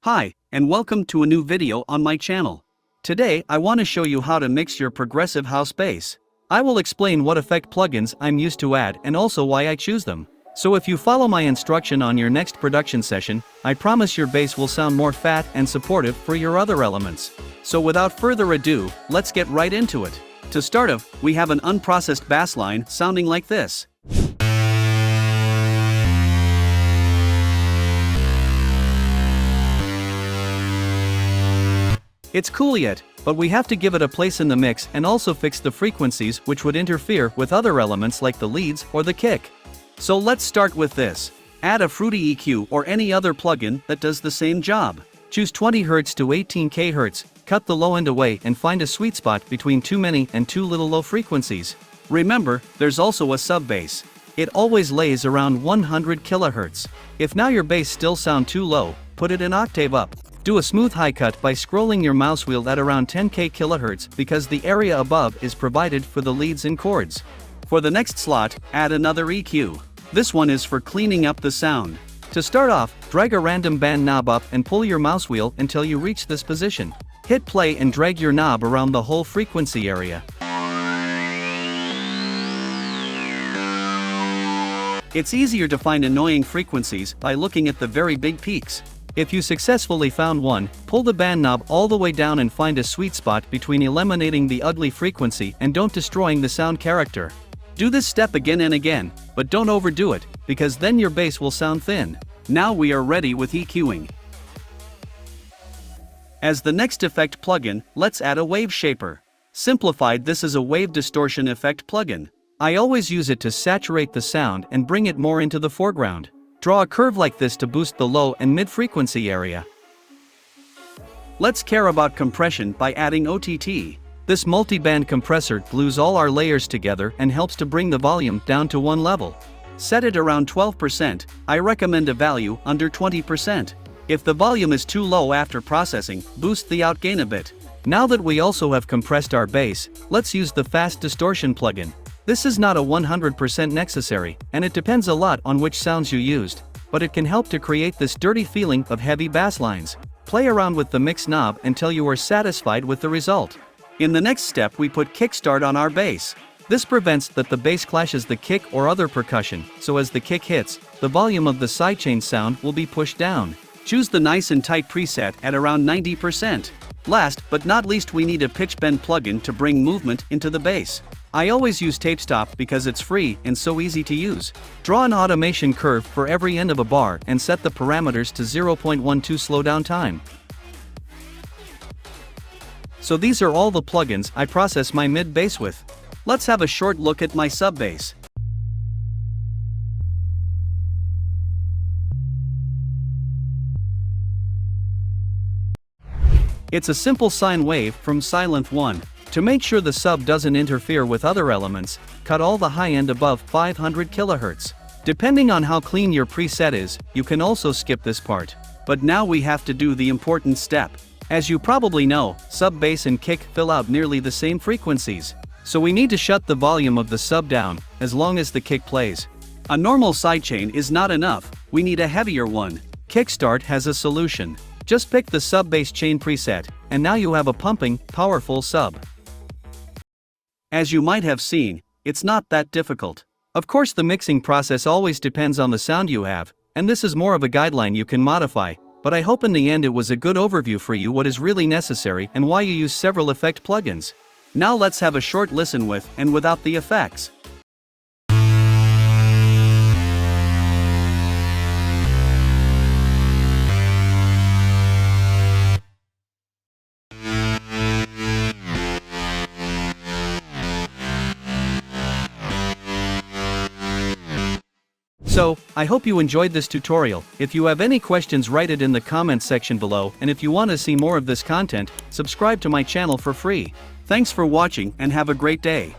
Hi, and welcome to a new video on my channel. Today I want to show you how to mix your progressive house bass. I will explain what effect plugins I'm used to add and also why I choose them. So if you follow my instruction on your next production session, I promise your bass will sound more fat and supportive for your other elements. So without further ado, let's get right into it. To start off, we have an unprocessed bass line sounding like this. It's cool yet, but we have to give it a place in the mix and also fix the frequencies which would interfere with other elements like the leads or the kick. So let's start with this. Add a fruity EQ or any other plugin that does the same job. Choose 20 Hz to 18 kHz, cut the low end away and find a sweet spot between too many and too little low frequencies. Remember, there's also a sub bass. It always lays around 100 kHz. If now your bass still sound too low, put it an octave up. Do a smooth high cut by scrolling your mouse wheel at around 10k kHz because the area above is provided for the leads and chords. For the next slot, add another EQ. This one is for cleaning up the sound. To start off, drag a random band knob up and pull your mouse wheel until you reach this position. Hit play and drag your knob around the whole frequency area. It's easier to find annoying frequencies by looking at the very big peaks. If you successfully found one, pull the band knob all the way down and find a sweet spot between eliminating the ugly frequency and don't destroying the sound character. Do this step again and again, but don't overdo it, because then your bass will sound thin. Now we are ready with EQing. As the next effect plugin, let's add a wave shaper. Simplified, this is a wave distortion effect plugin. I always use it to saturate the sound and bring it more into the foreground. Draw a curve like this to boost the low and mid-frequency area. Let's care about compression by adding OTT. This multi-band compressor glues all our layers together and helps to bring the volume down to one level. Set it around 12%, I recommend a value under 20%. If the volume is too low after processing, boost the outgain a bit. Now that we also have compressed our bass, let's use the fast distortion plugin. This is not a 100% necessary, and it depends a lot on which sounds you used, but it can help to create this dirty feeling of heavy bass lines. Play around with the mix knob until you are satisfied with the result. In the next step we put kickstart on our bass. This prevents that the bass clashes the kick or other percussion, so as the kick hits, the volume of the sidechain sound will be pushed down. Choose the nice and tight preset at around 90%. Last but not least, we need a pitch bend plugin to bring movement into the bass. I always use tape stop because it's free and so easy to use. Draw an automation curve for every end of a bar and set the parameters to 0.12 slowdown time. So these are all the plugins I process my mid bass with. Let's have a short look at my sub bass. It's a simple sine wave from Silent 1. To make sure the sub doesn't interfere with other elements, cut all the high end above 500 kHz. Depending on how clean your preset is, you can also skip this part. But now we have to do the important step. As you probably know, sub bass and kick fill out nearly the same frequencies. So we need to shut the volume of the sub down, as long as the kick plays. A normal sidechain is not enough, we need a heavier one. Kickstart has a solution. Just pick the sub bass chain preset, and now you have a pumping, powerful sub. As you might have seen, it's not that difficult. Of course, the mixing process always depends on the sound you have, and this is more of a guideline you can modify, but I hope in the end it was a good overview for you what is really necessary and why you use several effect plugins. Now let's have a short listen with and without the effects. So, I hope you enjoyed this tutorial. If you have any questions, write it in the comments section below, and if you want to see more of this content, subscribe to my channel for free. Thanks for watching and have a great day.